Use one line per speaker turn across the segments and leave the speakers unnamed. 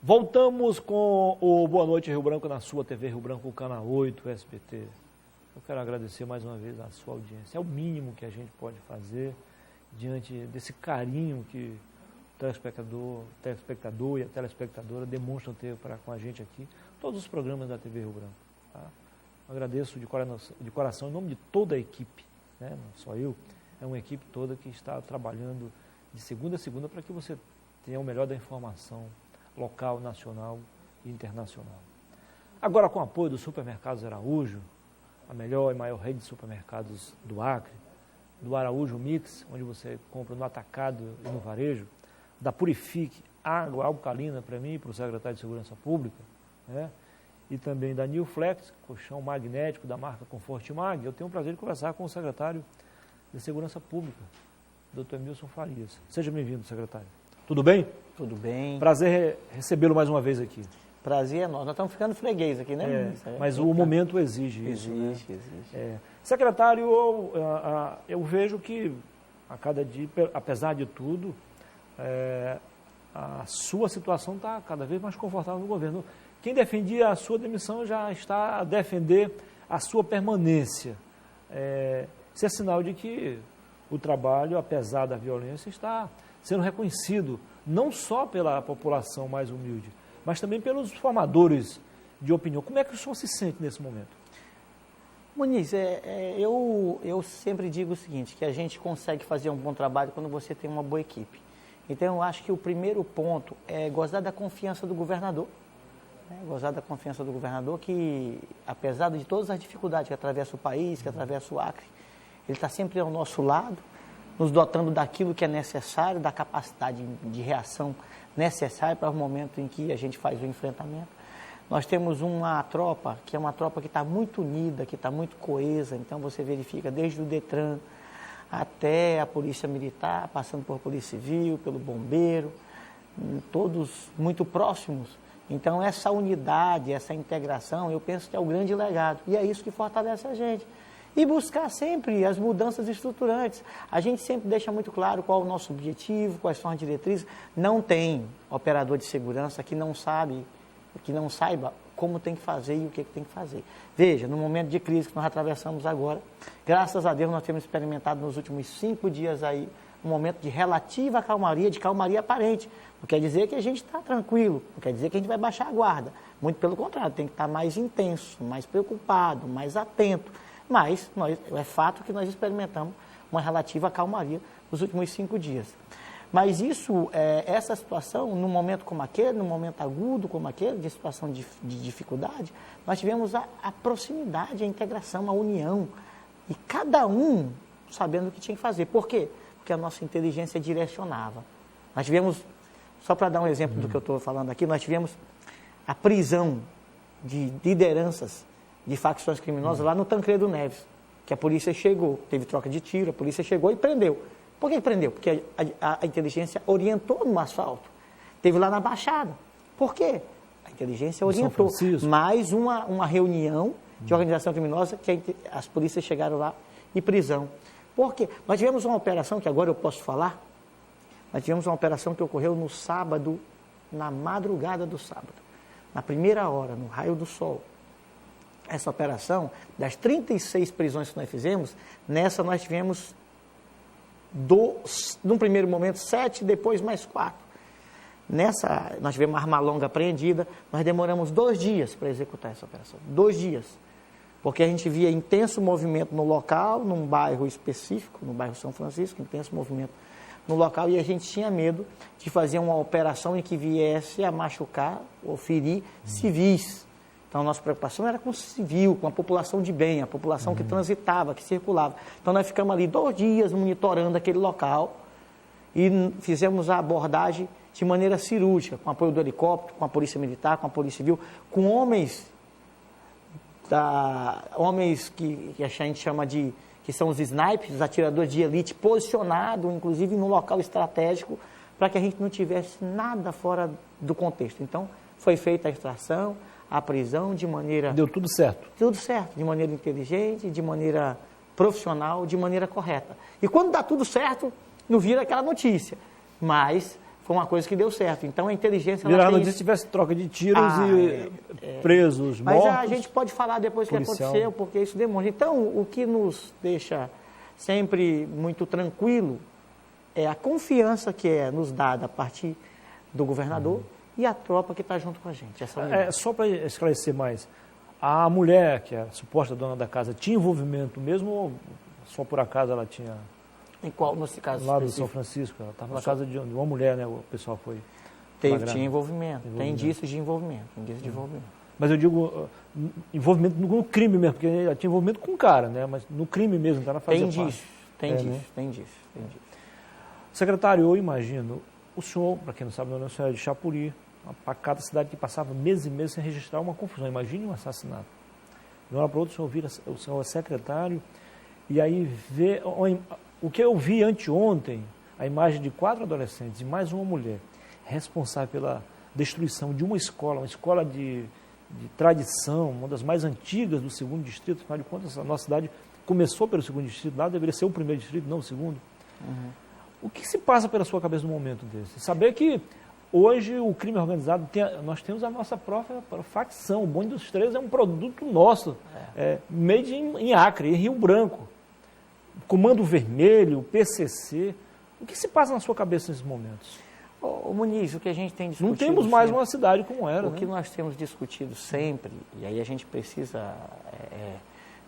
Voltamos com o Boa Noite Rio Branco na sua TV Rio Branco, Canal 8, SBT. Eu quero agradecer mais uma vez a sua audiência. É o mínimo que a gente pode fazer diante desse carinho que o telespectador e a telespectadora demonstram ter com a gente aqui, todos os programas da TV Rio Branco. Tá? Agradeço de coração em nome de toda a equipe, né? Não só eu, é uma equipe toda que está trabalhando de segunda a segunda para que você tenha o melhor da informação local, nacional e internacional. Agora, com o apoio do Supermercados Araújo, a melhor e maior rede de supermercados do Acre, do Araújo Mix, onde você compra no atacado e no varejo, da Purifique, água alcalina para mim e para o secretário de Segurança Pública, né? E também da New Flex, colchão magnético da marca Conforte Mag. Eu tenho o prazer de conversar com o secretário de Segurança Pública, Dr. Emilson Farias. Seja bem-vindo, secretário. Tudo bem?
Tudo bem.
Prazer recebê-lo mais uma vez aqui.
Prazer é nosso. Nós estamos ficando freguês aqui, né?
Mas o momento exige isso.
Exige.
Secretário, eu vejo que a cada dia, apesar de tudo, a sua situação está cada vez mais confortável no governo. Quem defendia a sua demissão já está a defender a sua permanência. Isso é sinal de que o trabalho, apesar da violência, está sendo reconhecido não só pela população mais humilde, mas também pelos formadores de opinião. Como é que o senhor se sente nesse momento?
Muniz, eu sempre digo o seguinte, que a gente consegue fazer um bom trabalho quando você tem uma boa equipe. Então, eu acho que o primeiro ponto é gozar da confiança do governador, né? Gozar da confiança do governador que, apesar de todas as dificuldades que atravessa o país, que atravessa o Acre, ele está sempre ao nosso lado, nos dotando daquilo que é necessário, da capacidade de reação necessária para o momento em que a gente faz o enfrentamento. Nós temos uma tropa, que é uma tropa que está muito unida, que está muito coesa, então você verifica desde o Detran até a Polícia Militar, passando por Polícia Civil, pelo Bombeiro, todos muito próximos. Então essa unidade, essa integração, eu penso que é o grande legado, e é isso que fortalece a gente. E buscar sempre as mudanças estruturantes. A gente sempre deixa muito claro qual é o nosso objetivo, quais são as diretrizes. Não tem operador de segurança que não saiba como tem que fazer e o que tem que fazer. Veja, no momento de crise que nós atravessamos agora, graças a Deus nós temos experimentado nos últimos 5 dias aí um momento de relativa calmaria, de calmaria aparente. Não quer dizer que a gente está tranquilo, não quer dizer que a gente vai baixar a guarda. Muito pelo contrário, tem que estar mais intenso, mais preocupado, mais atento. Mas é fato que nós experimentamos uma relativa calmaria nos últimos 5 dias. Mas essa situação, num momento como aquele, num momento agudo como aquele, de situação de dificuldade, nós tivemos a proximidade, a integração, a união, e cada um sabendo o que tinha que fazer. Por quê? Porque a nossa inteligência direcionava. Nós tivemos, só para dar um exemplo do que eu estou falando aqui, nós tivemos a prisão de lideranças de facções criminosas lá no Tancredo Neves, que a polícia chegou, teve troca de tiro, a polícia chegou e prendeu. Por que prendeu? Porque a inteligência orientou no asfalto. Teve lá na Baixada. Por quê? A inteligência orientou. Mais uma reunião de organização criminosa que as polícias chegaram lá e prisão. Por quê? Nós tivemos uma operação, que agora eu posso falar, nós tivemos uma operação que ocorreu no sábado, na madrugada do sábado, na primeira hora, no raio do sol. Essa operação, das 36 prisões que nós fizemos, nessa nós tivemos, num primeiro momento, 7, depois mais 4. Nessa, nós tivemos uma arma longa apreendida, nós demoramos 2 dias para executar essa operação. 2 dias. Porque a gente via intenso movimento no local, num bairro específico, no bairro São Francisco, intenso movimento no local, e a gente tinha medo de fazer uma operação em que viesse a machucar ou ferir civis. Então, a nossa preocupação era com o civil, com a população de bem, a população que transitava, que circulava. Então, nós ficamos ali 2 dias monitorando aquele local e fizemos a abordagem de maneira cirúrgica, com apoio do helicóptero, com a Polícia Militar, com a Polícia Civil, com homens que a gente chama de, que são os snipers, os atiradores de elite, posicionados, inclusive, no local estratégico, para que a gente não tivesse nada fora do contexto. Então, foi feita a extração, a prisão de maneira...
Deu tudo certo?
Tudo certo, de maneira inteligente, de maneira profissional, de maneira correta. E quando dá tudo certo, não vira aquela notícia. Mas foi uma coisa que deu certo. Então a inteligência...
Virar notícia se tivesse troca de tiros presos,
mas
mortos.
Mas a gente pode falar depois que aconteceu, porque isso demonstra. Então, o que nos deixa sempre muito tranquilo é a confiança que é nos dada a partir do governador e a tropa que está junto com a gente.
Só para esclarecer mais, a mulher, que é a suposta dona da casa, tinha envolvimento mesmo ou só por acaso ela tinha...
Em qual, nesse caso?
Lá do São Francisco, ela estava na casa de uma mulher, né? O pessoal foi...
Tinha envolvimento, tem indícios de envolvimento,
Mas eu digo, envolvimento no crime mesmo, porque ela tinha envolvimento com o cara, né? Mas no crime mesmo, então ela fazia parte.
Tem disso.
Secretário, eu imagino, o senhor, para quem não sabe, o senhor é de Chapuri, uma pacata cidade que passava meses e meses sem registrar uma confusão. Imagine um assassinato. De uma hora para outra, o senhor é secretário, e aí vê... O que eu vi anteontem, a imagem de 4 adolescentes e mais uma mulher, responsável pela destruição de uma escola de tradição, uma das mais antigas do 2º distrito, afinal de contas, a nossa cidade começou pelo 2º distrito, lá deveria ser o 1º distrito, não o 2º. O que se passa pela sua cabeça num momento desse? Saber que hoje o crime organizado, nós temos a nossa própria facção, o Bonde dos Três é um produto nosso, made em Acre, em Rio Branco. Comando Vermelho, PCC, o que se passa na sua cabeça nesses momentos?
Muniz, o que a gente tem discutido...
Não temos mais uma cidade como era,
O que nós temos discutido sempre, e aí a gente precisa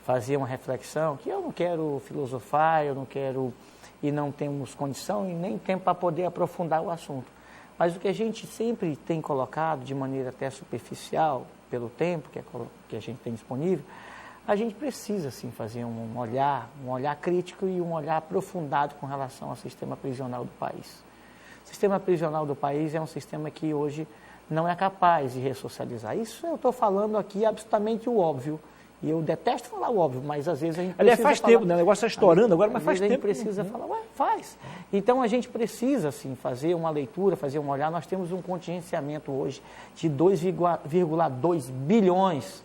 fazer uma reflexão, que eu não quero filosofar, eu não quero, e não temos condição e nem tempo para poder aprofundar o assunto. Mas o que a gente sempre tem colocado, de maneira até superficial, pelo tempo que a gente tem disponível, a gente precisa, sim, fazer um olhar crítico e um olhar aprofundado com relação ao sistema prisional do país. O sistema prisional do país é um sistema que hoje não é capaz de ressocializar. Isso eu estou falando aqui absolutamente o óbvio. E eu detesto falar o óbvio, mas às vezes a gente precisa
faz tempo, né? O negócio está estourando agora, mas faz tempo.
A gente precisa falar, faz. Então a gente precisa, assim, fazer uma leitura, fazer um olhar. Nós temos um contingenciamento hoje de 2,2 bilhões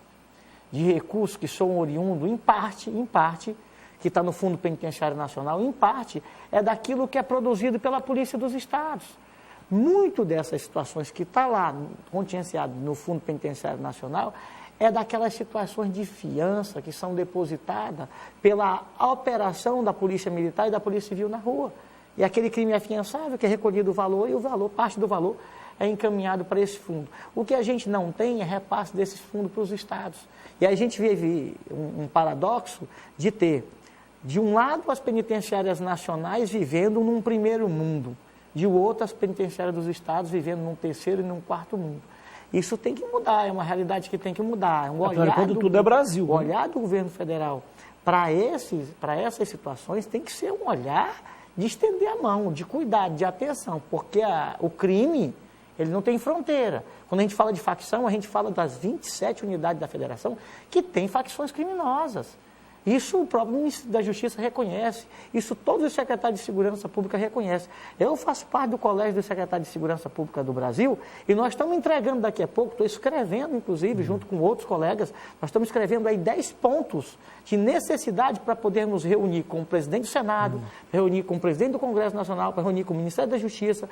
de recursos que são oriundos, em parte, que está no Fundo Penitenciário Nacional, em parte, é daquilo que é produzido pela Polícia dos Estados. Muito dessas situações que está lá, contingenciado no Fundo Penitenciário Nacional, é daquelas situações de fiança que são depositadas pela operação da Polícia Militar e da Polícia Civil na rua. E aquele crime afiançável que é recolhido o valor, e o valor, parte do valor, é encaminhado para esse fundo. O que a gente não tem é repasse desses fundos para os estados. E aí a gente vive um paradoxo de ter, de um lado, as penitenciárias nacionais vivendo num primeiro mundo, de outro, as penitenciárias dos estados vivendo num terceiro e num quarto mundo. Isso tem que mudar, é uma realidade que tem que mudar. É um olhar
quando tudo é Brasil.
O olhar do governo federal para essas situações tem que ser um olhar de estender a mão, de cuidado, de atenção, porque o crime, ele não tem fronteira. Quando a gente fala de facção, a gente fala das 27 unidades da federação que têm facções criminosas. Isso o próprio Ministério da Justiça reconhece, isso todos os secretários de Segurança Pública reconhecem. Eu faço parte do Colégio dos Secretários de Segurança Pública do Brasil e nós estamos entregando daqui a pouco, estou escrevendo, inclusive, junto com outros colegas, nós estamos escrevendo aí 10 pontos de necessidade para podermos reunir com o presidente do Senado, reunir com o presidente do Congresso Nacional, para reunir com o Ministério da Justiça,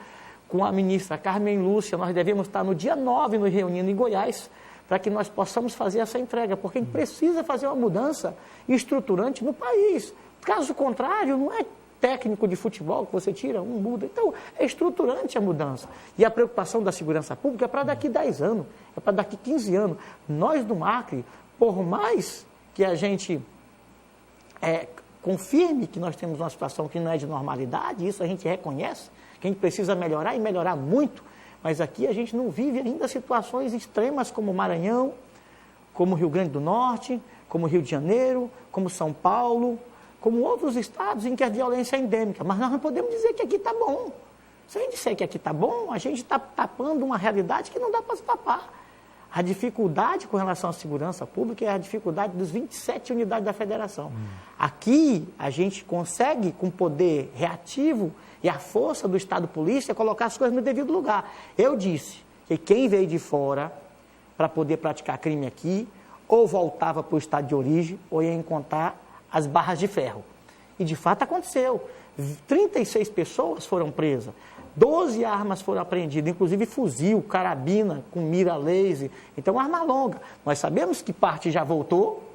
com a ministra Carmen Lúcia. Nós devemos estar no dia 9 nos reunindo em Goiás, para que nós possamos fazer essa entrega, porque a gente precisa fazer uma mudança estruturante no país. Caso contrário, não é técnico de futebol que você tira, muda. Então, é estruturante a mudança. E a preocupação da segurança pública é para daqui 10 anos, é para daqui 15 anos. Nós do Acre, por mais que a gente confirme que nós temos uma situação que não é de normalidade, isso a gente reconhece, que a gente precisa melhorar e melhorar muito, mas aqui a gente não vive ainda situações extremas como Maranhão, como Rio Grande do Norte, como Rio de Janeiro, como São Paulo, como outros estados em que a violência é endêmica. Mas nós não podemos dizer que aqui está bom. Se a gente disser que aqui está bom, a gente está tapando uma realidade que não dá para se tapar. A dificuldade com relação à segurança pública é a dificuldade dos 27 unidades da federação. Aqui a gente consegue, com poder reativo, e a força do Estado Polícia colocar as coisas no devido lugar. Eu disse que quem veio de fora para poder praticar crime aqui, ou voltava para o estado de origem, ou ia encontrar as barras de ferro. E de fato aconteceu. 36 pessoas foram presas. 12 armas foram apreendidas, inclusive fuzil, carabina com mira laser, então arma longa. Nós sabemos que parte já voltou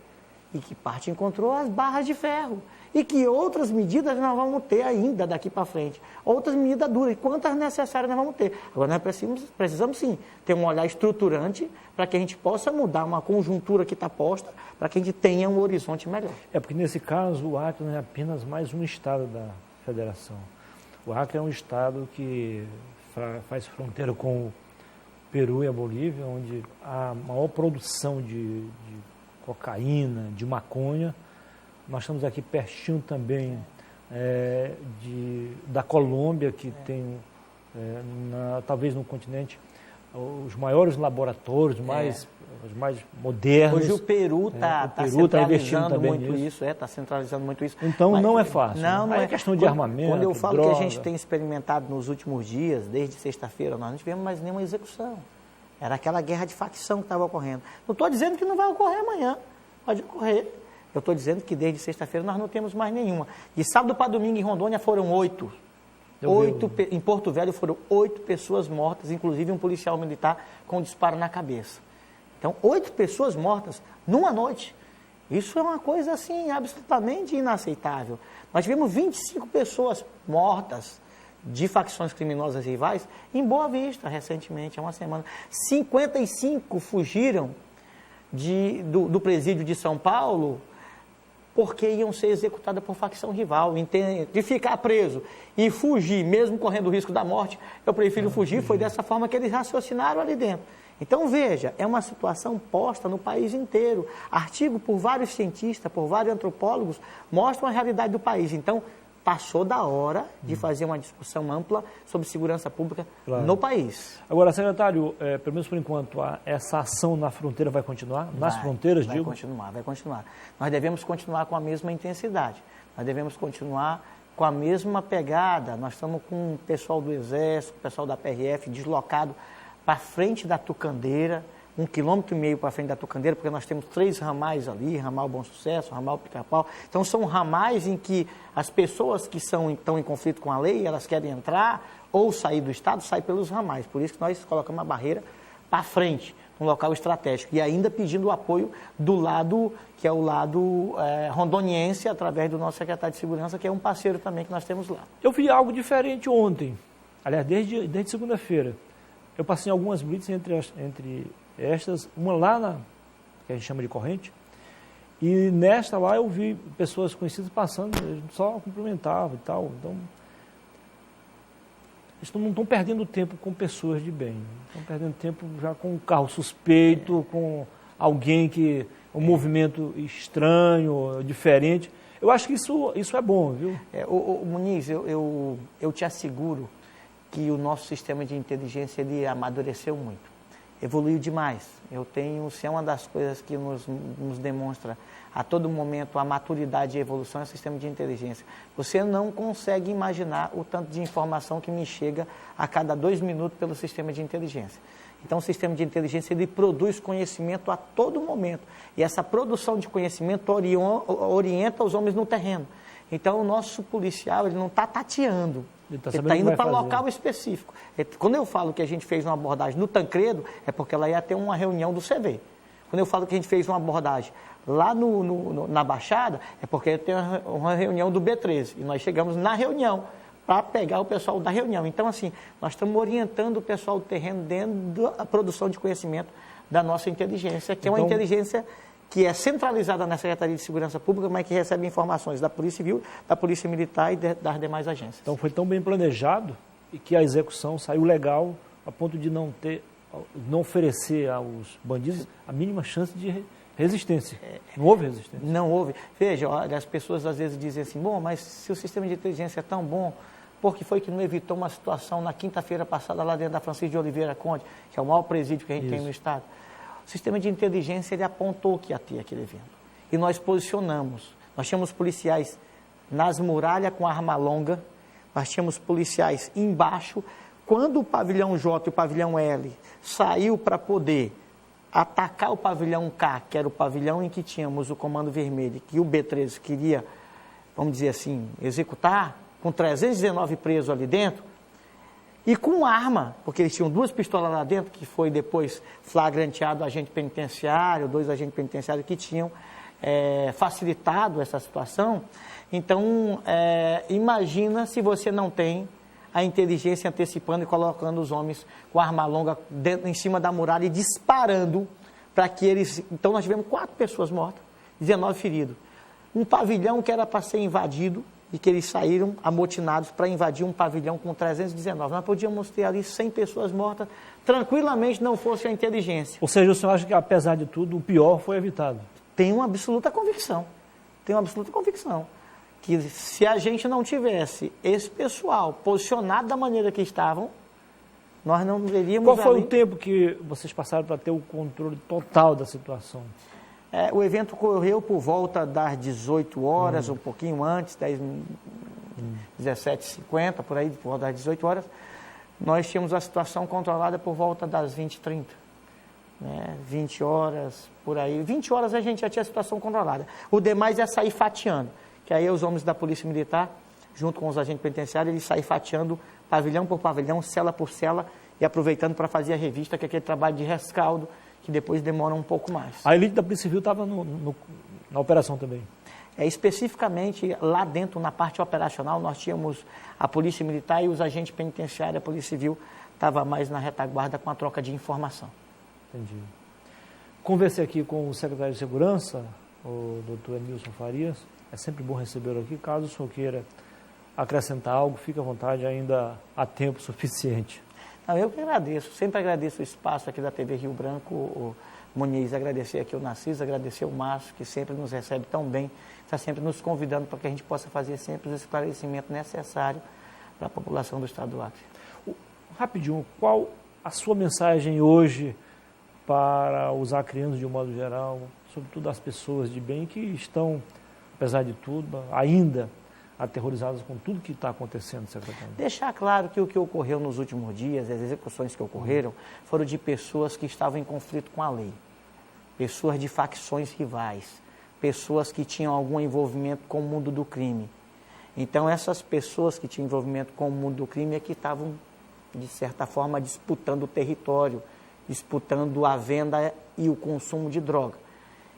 e que parte encontrou as barras de ferro. E que outras medidas nós vamos ter ainda daqui para frente. Outras medidas duras, e quantas necessárias nós vamos ter. Agora nós precisamos sim ter um olhar estruturante para que a gente possa mudar uma conjuntura que está posta, para que a gente tenha um horizonte melhor.
É porque nesse caso o Acre não é apenas mais um estado da federação. O Acre é um estado que faz fronteira com o Peru e a Bolívia, onde há maior produção de cocaína, de maconha. Nós estamos aqui pertinho também da Colômbia, que tem, talvez no continente, os maiores laboratórios, os mais modernos.
Hoje o Peru está centralizando muito isso, está centralizando muito isso.
Então mas, não é fácil.
Não
é questão de armamento.
Quando eu falo
droga.
Que a gente tem experimentado nos últimos dias, desde sexta-feira, nós não tivemos mais nenhuma execução. Era aquela guerra de facção que estava ocorrendo. Não estou dizendo que não vai ocorrer amanhã, pode ocorrer. Eu estou dizendo que desde sexta-feira nós não temos mais nenhuma. De sábado para domingo em Rondônia foram 8. Em Porto Velho foram 8 pessoas mortas, inclusive um policial militar com disparo na cabeça. Então, 8 pessoas mortas numa noite. Isso é uma coisa assim absolutamente inaceitável. Nós tivemos 25 pessoas mortas de facções criminosas rivais em Boa Vista recentemente, há uma semana. 55 fugiram do presídio de São Paulo porque iam ser executadas por facção rival. De ficar preso e fugir, mesmo correndo o risco da morte, eu prefiro fugir. Foi dessa forma que eles raciocinaram ali dentro. Então, veja, é uma situação posta no país inteiro. Artigo por vários cientistas, por vários antropólogos, mostram a realidade do país. Então, passou da hora de fazer uma discussão ampla sobre segurança pública no país.
Agora, secretário, pelo menos por enquanto, essa ação na fronteira vai continuar? Nas fronteiras, digo?
Vai continuar. Nós devemos continuar com a mesma intensidade. Nós devemos continuar com a mesma pegada. Nós estamos com o pessoal do Exército, o pessoal da PRF deslocado para frente da Tucandeira, 1,5 km para frente da Tucandeira, porque nós temos 3 ramais ali, ramal Bom Sucesso, ramal Pica-Pau. Então, são ramais em que as pessoas que estão em conflito com a lei, elas querem entrar ou sair do estado, saem pelos ramais. Por isso que nós colocamos uma barreira para frente, um local estratégico. E ainda pedindo o apoio do lado, que é o lado rondoniense, através do nosso secretário de Segurança, que é um parceiro também que nós temos lá.
Eu vi algo diferente ontem, aliás, desde segunda-feira. Eu passei em algumas blitz entre estas, uma lá que a gente chama de corrente, e nesta lá eu vi pessoas conhecidas passando, só cumprimentavam e tal. Então, eles não estão perdendo tempo com pessoas de bem, estão perdendo tempo já com um carro suspeito, com alguém um movimento estranho, diferente. Eu acho que isso é bom, viu?
Muniz, eu te asseguro que o nosso sistema de inteligência ele amadureceu muito, evoluiu demais. Se é uma das coisas que nos demonstra a todo momento a maturidade e a evolução é o sistema de inteligência. Você não consegue imaginar o tanto de informação que me chega a cada 2 minutos pelo sistema de inteligência. Então, o sistema de inteligência ele produz conhecimento a todo momento. E essa produção de conhecimento orienta os homens no terreno. Então, o nosso policial ele não está tateando. Ele está indo para local específico. Quando eu falo que a gente fez uma abordagem no Tancredo, é porque ela ia ter uma reunião do CV. Quando eu falo que a gente fez uma abordagem lá na Baixada, é porque tem uma reunião do B13. E nós chegamos na reunião para pegar o pessoal da reunião. Então, assim, nós estamos orientando o pessoal do terreno dentro da produção de conhecimento da nossa inteligência, que é uma inteligência que é centralizada na Secretaria de Segurança Pública, mas que recebe informações da Polícia Civil, da Polícia Militar e das demais agências.
Então foi tão bem planejado e que a execução saiu legal a ponto de não oferecer aos bandidos a mínima chance de resistência. Não houve resistência?
Não houve. Veja, olha, as pessoas às vezes dizem assim, bom, mas se o sistema de inteligência é tão bom, por que foi que não evitou uma situação na quinta-feira passada lá dentro da Francisco de Oliveira Conde, que é o maior presídio que a gente tem no estado? O sistema de inteligência ele apontou que ia ter aquele evento. E nós posicionamos. Nós tínhamos policiais nas muralhas com arma longa, nós tínhamos policiais embaixo. Quando o pavilhão J e o pavilhão L saiu para poder atacar o pavilhão K, que era o pavilhão em que tínhamos o Comando Vermelho, que o B13 queria, vamos dizer assim, executar, com 319 presos ali dentro, e com arma, porque eles tinham 2 pistolas lá dentro, que foi depois flagranteado agente penitenciário, 2 agentes penitenciários que tinham facilitado essa situação. Então, imagina se você não tem a inteligência antecipando e colocando os homens com arma longa em cima da muralha e disparando para que eles... Então, nós tivemos 4 pessoas mortas, 19 feridos. Um pavilhão que era para ser invadido e que eles saíram amotinados para invadir um pavilhão com 319. Nós podíamos ter ali 100 pessoas mortas, tranquilamente, não fosse a inteligência.
Ou seja, o senhor acha que, apesar de tudo, o pior foi evitado?
Tenho uma absoluta convicção. Que se a gente não tivesse esse pessoal posicionado da maneira que estavam, nós não veríamos...
Qual foi o tempo que vocês passaram para ter o controle total da situação?
O evento ocorreu por volta das 18 horas, um pouquinho antes, 17h50, por aí, por volta das 18 horas. Nós tínhamos a situação controlada por volta das 20h30. 20 horas, por aí. 20 horas a gente já tinha a situação controlada. O demais é sair fatiando. Que aí os homens da Polícia Militar, junto com os agentes penitenciários, eles saem fatiando pavilhão por pavilhão, cela por cela, e aproveitando para fazer a revista, que é aquele trabalho de rescaldo, que depois demora um pouco mais.
A elite da Polícia Civil estava na operação também?
Especificamente lá dentro, na parte operacional, nós tínhamos a Polícia Militar e os agentes penitenciários, a Polícia Civil estava mais na retaguarda com a troca de informação.
Entendi. Conversei aqui com o secretário de Segurança, o doutor Emilson Farias. É sempre bom recebê-lo aqui. Caso o senhor queira acrescentar algo, fique à vontade, ainda há tempo suficiente.
Não, eu que agradeço, sempre agradeço o espaço aqui da TV Rio Branco, o Muniz, agradecer aqui o Narciso, agradecer o Márcio, que sempre nos recebe tão bem, está sempre nos convidando para que a gente possa fazer sempre os esclarecimentos necessários para a população do estado do Acre.
Rapidinho, qual a sua mensagem hoje para os acreanos de um modo geral, sobretudo as pessoas de bem que estão, apesar de tudo, ainda aterrorizadas com tudo que está acontecendo, secretário?
Deixar claro que o que ocorreu nos últimos dias, as execuções que ocorreram, foram de pessoas que estavam em conflito com a lei, pessoas de facções rivais, pessoas que tinham algum envolvimento com o mundo do crime. Então, essas pessoas que tinham envolvimento com o mundo do crime é que estavam, de certa forma, disputando o território, disputando a venda e o consumo de droga.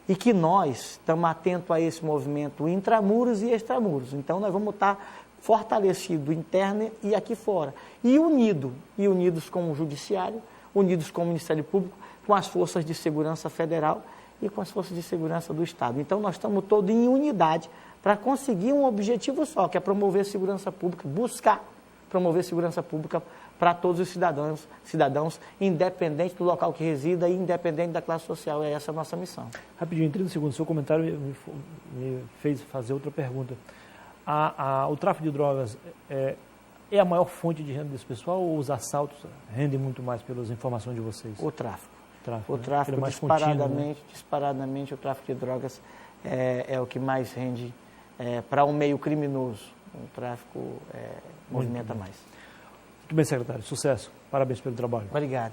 E que nós estamos atentos a esse movimento intramuros e extramuros. Então, nós vamos estar fortalecidos interno e aqui fora. E unidos com o Judiciário, unidos com o Ministério Público, com as forças de segurança federal e com as forças de segurança do Estado. Então, nós estamos todos em unidade para conseguir um objetivo só, que é promover segurança pública, buscar promover segurança pública para todos os cidadãos, independente do local que resida e independente da classe social. É essa a nossa missão.
Rapidinho, em 30 segundos, seu comentário me fez fazer outra pergunta. O tráfico de drogas é a maior fonte de renda desse pessoal ou os assaltos rendem muito mais pelas informações de vocês?
O tráfico.
O tráfico
mais disparadamente, o tráfico de drogas é o que mais rende para um meio criminoso. O tráfico movimenta mais.
Muito bem, secretário. Sucesso. Parabéns pelo trabalho.
Obrigado.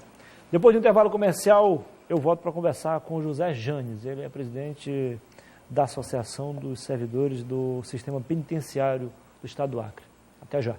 Depois do intervalo comercial, eu volto para conversar com o José Janes. Ele é presidente da Associação dos Servidores do Sistema Penitenciário do Estado do Acre. Até já.